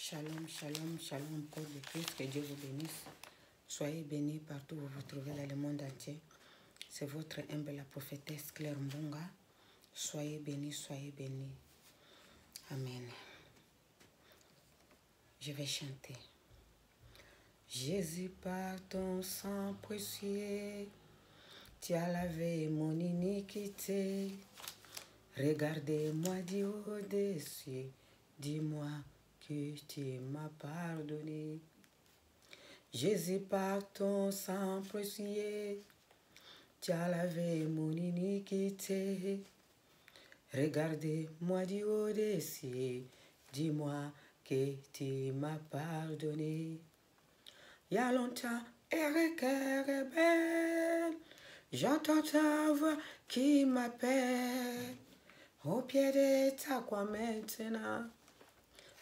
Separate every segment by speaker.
Speaker 1: Shalom, shalom, shalom, corps de Christ, que Dieu vous bénisse. Soyez bénis partout où vous vous trouvez dans le monde entier. C'est votre humble, la prophétesse Claire Mbonga. Soyez bénis, soyez bénis. Amen. Je vais chanter. Jésus, par ton sang précieux, tu as lavé mon iniquité. Regardez-moi du haut des cieux, dis-moi que tu m'as pardonné. Jésus, par ton sang précieux, tu as lavé mon iniquité. Regardez-moi du haut des cieux, dis-moi que tu m'as pardonné. Il y a longtemps, Eric est belle, j'entends ta voix qui m'appelle. Au pied de ta croix maintenant,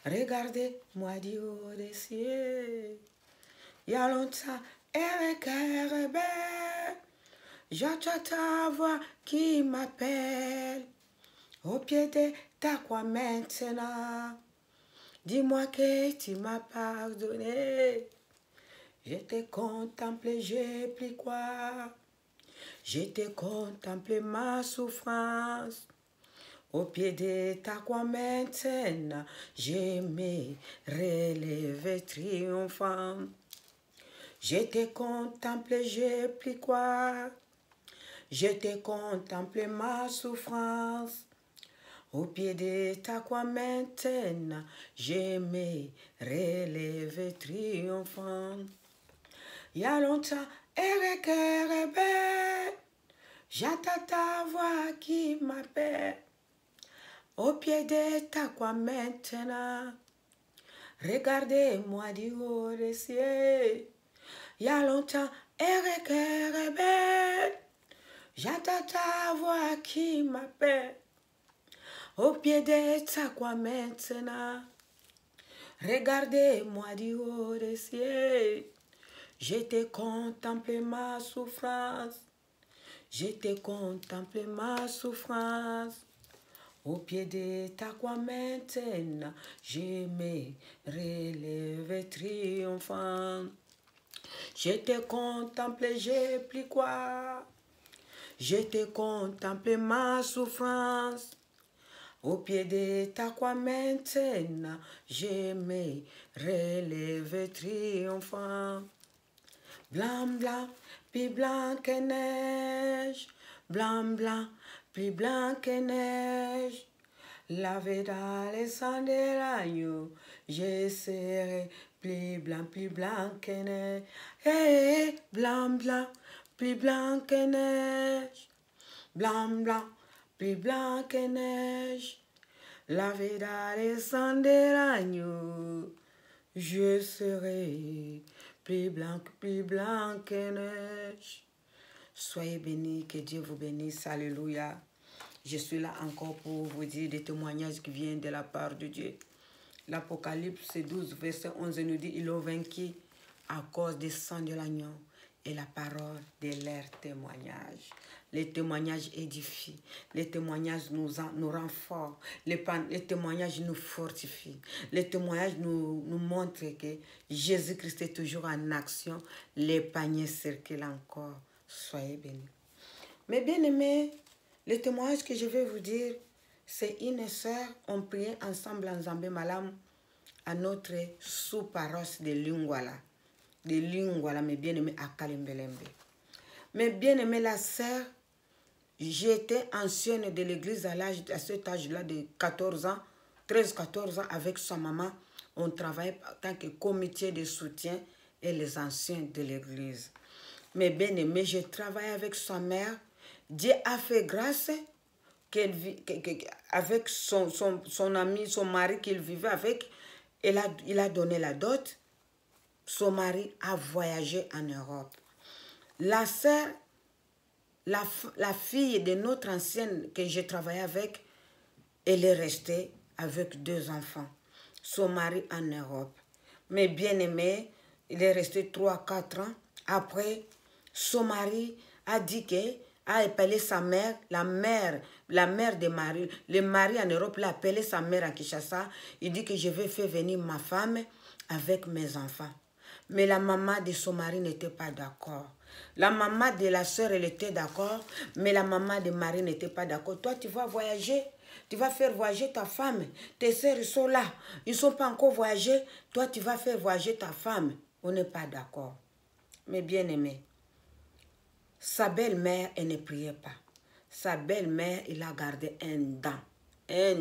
Speaker 1: regardez-moi du haut des cieux. Il y a longtemps, Eric est belle, j'entends ta voix qui m'appelle. Au pied de ta croix maintenant, dis-moi que tu m'as pardonné. Je t'ai contemplé, j'ai pris quoi? Je t'ai contemplé ma souffrance. Au pied de ta croix maintenant, je me relevé triomphant. Je t'ai contemplé, j'ai pris quoi? Je t'ai contemplé ma souffrance. Au pied de ta croix maintenant, je me relevé triomphant. Il y a longtemps, Eric est belle, j'entends ta voix qui m'appelle. Au pied de ta croix maintenant, regardez-moi du haut des cieux. Il y a longtemps, Eric est belle, j'entends ta voix qui m'appelle. Au pied de ta croix maintenant, regardez-moi du haut des cieux. Je t'ai contemplé ma souffrance. Je t'ai contemplé ma souffrance. Au pied de ta croix maintenant, je me relevé triomphant. Je t'ai contemplé, j'ai pris quoi? Je t'ai contemplé ma souffrance. Au pied de ta croix maintenant, je me relevé triomphant. Blanc, blanc, plus blanc que neige. Blanc, blanc, plus blanc que neige. Lavé dans le sang de l'agneau, je serai plus blanc que neige. Hey, blanc, blanc, plus blanc que neige. Blanc, blanc, plus blanc que neige. Lavé dans le sang de l'agneau, je serai plus blanc que neige. Soyez bénis, que Dieu vous bénisse, alléluia. Je suis là encore pour vous dire des témoignages qui viennent de la part de Dieu. L'Apocalypse 12, verset 11 nous dit, ils ont vaincu à cause du sang de l'agneau et la parole de leur témoignage. Les témoignages édifient, les témoignages nous rendent forts, les témoignages nous fortifient, les témoignages nous montrent que Jésus-Christ est toujours en action, les paniers circulent encore. Soyez bénis. Mais bien aimés, le témoignage que je vais vous dire, c'est une sœur, on priait ensemble en Zambé Malam à notre sous-paroisse de Lingwala. De Lingwala, mais bien aimé à Kalimbelembe. Mais bien aimé la sœur, j'étais ancienne de l'église à cet âge-là de 14 ans, 13-14 ans avec sa maman. On travaillait en tant que comité de soutien et les anciens de l'église. Mais bien aimé, je travaillais avec sa mère. Dieu a fait grâce avec son ami, son mari qu'il vivait avec. Il a donné la dot. Son mari a voyagé en Europe. La sœur, la fille de notre ancienne que j'ai travaillé avec, elle est restée avec 2 enfants. Son mari en Europe. Mais bien aimé, il est resté 3-4 ans. Après, son mari a dit que a appelé sa mère, la mère de Marie, le mari en Europe l'a appelé sa mère à Kinshasa. Il dit que je vais faire venir ma femme avec mes enfants. Mais la maman de son mari n'était pas d'accord. La maman de la sœur, elle était d'accord, mais la maman de Marie n'était pas d'accord. Toi, tu vas voyager, tu vas faire voyager ta femme. Tes sœurs sont là, ils ne sont pas encore voyagés. Toi, tu vas faire voyager ta femme. On n'est pas d'accord. Mais bien aimé, sa belle-mère, elle ne priait pas. Sa belle-mère, il a gardé un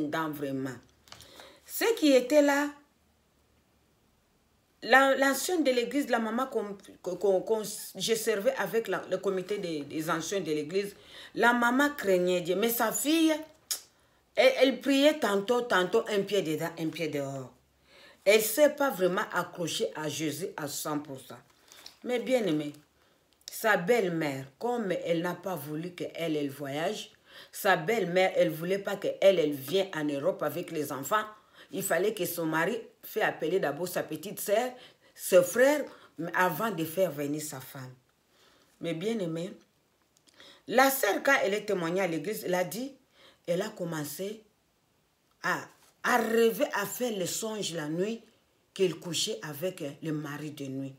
Speaker 1: dent vraiment. Ce qui était là, l'ancienne de l'église, la maman je servais avec le comité des anciens de l'église, la maman craignait Dieu. Mais sa fille, elle priait tantôt un pied dedans, un pied dehors. Elle ne s'est pas vraiment accrochée à Jésus à 100%. Mais bien aimé, sa belle-mère, comme elle n'a pas voulu qu'elle voyage, sa belle-mère, elle ne voulait pas qu'elle vienne en Europe avec les enfants. Il fallait que son mari fasse appeler d'abord sa petite sœur, ses frères, avant de faire venir sa femme. Mais bien aimé, la sœur, quand elle est témoignée à l'église, elle a dit, elle a commencé à rêver, à faire le songe la nuit qu'elle couchait avec le mari de nuit.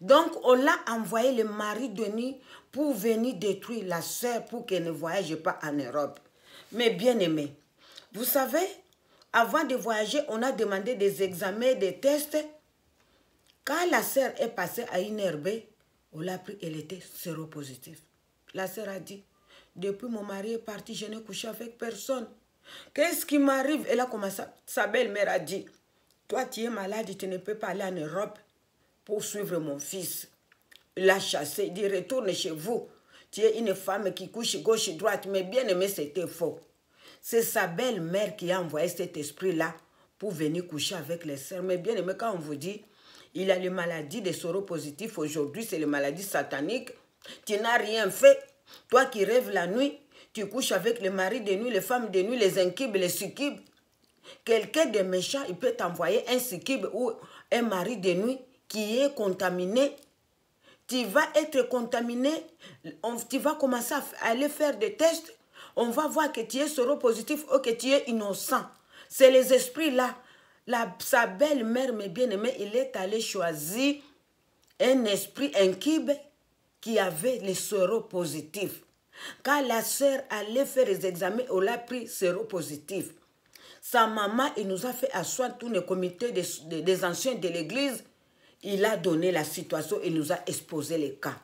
Speaker 1: Donc, on l'a envoyé le mari de nuit pour venir détruire la sœur pour qu'elle ne voyage pas en Europe. Mais bien aimé, vous savez, avant de voyager, on a demandé des examens, des tests. Quand la sœur est passée à une herbe, on l'a pris, elle était séropositive. La sœur a dit, depuis mon mari est parti, je n'ai couché avec personne. Qu'est-ce qui m'arrive? Elle a commencé, sa belle-mère a dit, toi tu es malade, tu ne peux pas aller en Europe pour suivre mon fils. Il l'a chassé, il dit, retourne chez vous. Tu es une femme qui couche gauche et droite, mais bien aimé, c'était faux. C'est sa belle-mère qui a envoyé cet esprit-là pour venir coucher avec les sœurs. Mais bien aimé, quand on vous dit, il a les maladies des séropositifs, aujourd'hui c'est les maladies sataniques, tu n'as rien fait. Toi qui rêves la nuit, tu couches avec les maris de nuit, les femmes de nuit, les incubes, les succubes. Quelqu'un de méchant, il peut t'envoyer un succube ou un mari de nuit qui est contaminé. Tu vas être contaminé, tu vas commencer à aller faire des tests. On va voir que tu es séropositif ou que tu es innocent. C'est les esprits-là. Sa belle-mère, mais bien-aimée, il est allé choisir un esprit incube qui avait les séropositifs. Quand la sœur allait faire les examens, on l'a pris séropositif. Sa maman, il nous a fait asseoir tous les comités des anciens de l'église. Il a donné la situation, il nous a exposé les cas.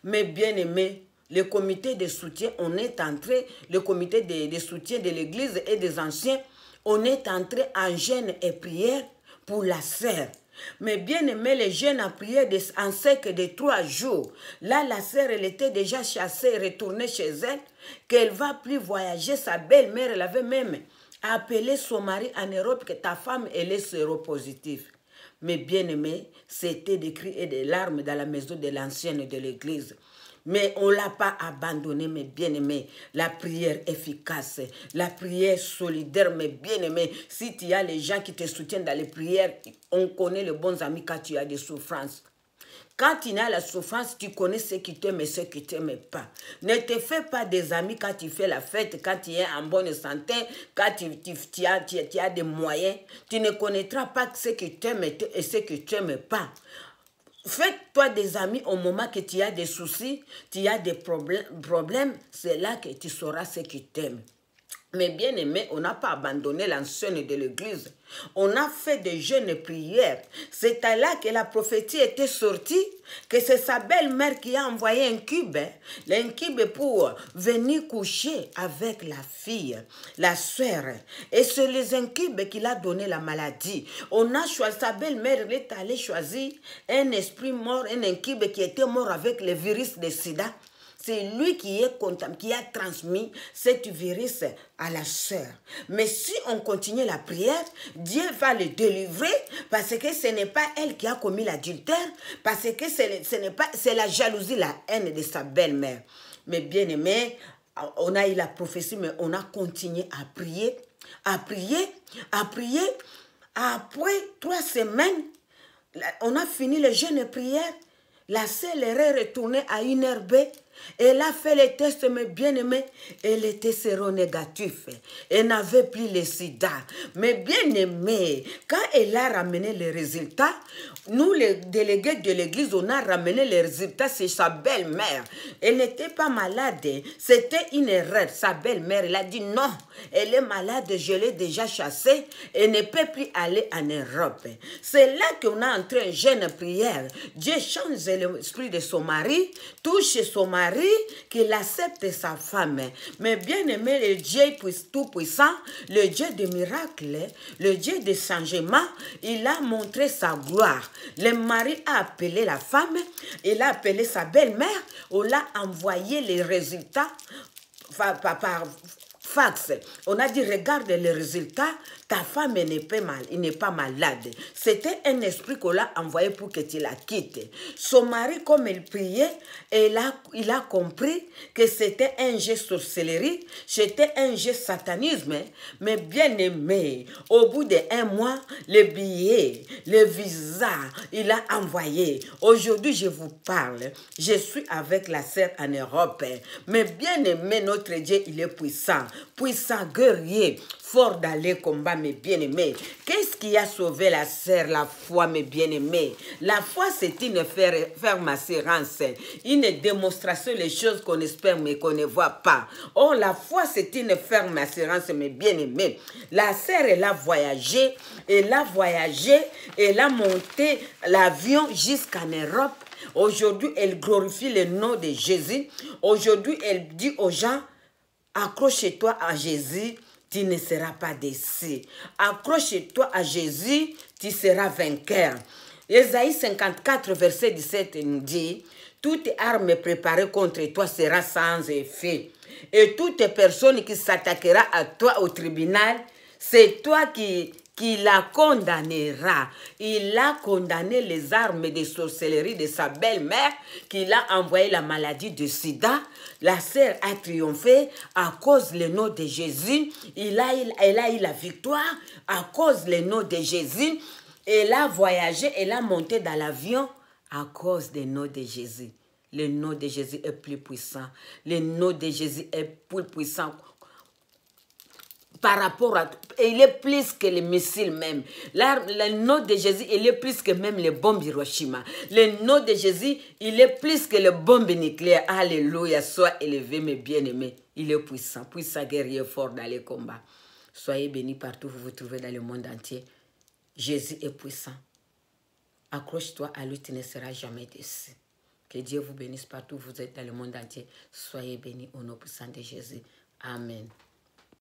Speaker 1: Mais bien aimé, le comité de soutien, on est entré, le comité de soutien de l'église et des anciens, on est entré en jeûne et prière pour la sœur. Mais bien aimé, les jeûnes en prière en sec de 3 jours. Là, la sœur, elle était déjà chassée, retournée chez elle, qu'elle ne va plus voyager. Sa belle-mère, elle avait même appelé son mari en Europe que ta femme, elle est séropositive. Mais bien aimé, c'était des cris et des larmes dans la maison de l'ancienne de l'église. Mais on ne l'a pas abandonné, mais bien aimé, la prière efficace, la prière solidaire, mais bien aimé, si tu as les gens qui te soutiennent dans les prières, on connaît les bons amis quand tu as des souffrances. Quand tu as la souffrance, tu connais ceux qui t'aiment et ceux qui ne t'aiment pas. Ne te fais pas des amis quand tu fais la fête, quand tu es en bonne santé, quand tu as des moyens. Tu ne connaîtras pas ceux qui t'aiment et ceux qui ne t'aiment pas. Fais-toi des amis au moment que tu as des soucis, tu as des problèmes, c'est là que tu sauras ceux qui t'aiment. Mais bien aimé, on n'a pas abandonné l'ancienne de l'église. On a fait des jeûnes et prières. C'est à là que la prophétie était sortie, que c'est sa belle-mère qui a envoyé un cube pour venir coucher avec la fille, la sœur. Et c'est les incubes qui l'a donné la maladie. On a choisi, sa belle-mère est allée choisir un esprit mort, un incube qui était mort avec le virus de sida. C'est lui qui a transmis cet virus à la sœur. Mais si on continue la prière, Dieu va le délivrer parce que ce n'est pas elle qui a commis l'adultère, parce que c'est la jalousie, la haine de sa belle-mère. Mais bien aimé, on a eu la prophétie, mais on a continué à prier, à prier, à prier. Après 3 semaines, on a fini le jeûne et prière. La sœur est retournée à une herbe. Elle a fait les tests, mes bien-aimés, et les tests seront négatifs. Elle n'avait plus le sida. Mais bien-aimés, quand elle a ramené les résultats, nous, les délégués de l'église, on a ramené les résultats, c'est sa belle-mère. Elle n'était pas malade, c'était une erreur. Sa belle-mère, elle a dit non, elle est malade, je l'ai déjà chassée, elle ne peut plus aller en Europe. C'est là qu'on a entré en jeune prière. Dieu change l'esprit de son mari, touche son mari, qu'il accepte sa femme. Mais bien aimé, le Dieu tout-puissant, le Dieu des miracles, le Dieu des changements, il a montré sa gloire. Le mari a appelé la femme, il a appelé sa belle-mère, on l'a envoyé les résultats par fax. On a dit, regarde les résultats, ta femme n'est pas malade. C'était un esprit qu'on l'a envoyé pour que tu la quittes. Son mari, comme il priait, il a compris que c'était un geste sorcellerie, c'était un geste satanisme. Mais bien aimé, au bout d'1 mois, le billet, le visa, il a envoyé. Aujourd'hui, je vous parle. Je suis avec la sœur en Europe. Mais bien aimé, notre Dieu, il est puissant. Puissant, guerrier, fort dans les combats, mes bien-aimés. Qu'est-ce qui a sauvé la sœur? La foi, mes bien-aimés. La foi, c'est une ferme assurance, une démonstration des choses qu'on espère mais qu'on ne voit pas. Or, la foi, c'est une ferme assurance, mes bien-aimés. La sœur, elle a voyagé, elle a monté l'avion jusqu'en Europe. Aujourd'hui, elle glorifie le nom de Jésus. Aujourd'hui, elle dit aux gens, accroche-toi à Jésus, tu ne seras pas déçu. Accroche-toi à Jésus, tu seras vainqueur. Ésaïe 54, verset 17 nous dit, toute arme préparée contre toi sera sans effet. Et toute personne qui s'attaquera à toi au tribunal, c'est toi qui la condamnera. Il a condamné les armes de sorcellerie de sa belle-mère, qu'il a envoyé la maladie de sida. La sœur a triomphé à cause du nom de Jésus. Elle a eu la victoire à cause du nom de Jésus. Elle a voyagé, elle a monté dans l'avion à cause du nom de Jésus. Le nom de Jésus est plus puissant. Le nom de Jésus est plus puissant. Par rapport à... Il est plus que les missiles même. Le nom de Jésus, il est plus que même les bombes Hiroshima. Le nom de Jésus, il est plus que les bombes nucléaires. Alléluia, sois élevé, mes bien-aimés. Il est puissant, puissant, guerrier, fort dans les combats. Soyez bénis partout où vous vous trouvez dans le monde entier. Jésus est puissant. Accroche-toi à lui, tu ne seras jamais déçu. Que Dieu vous bénisse partout où vous êtes dans le monde entier. Soyez bénis au nom puissant de Jésus. Amen.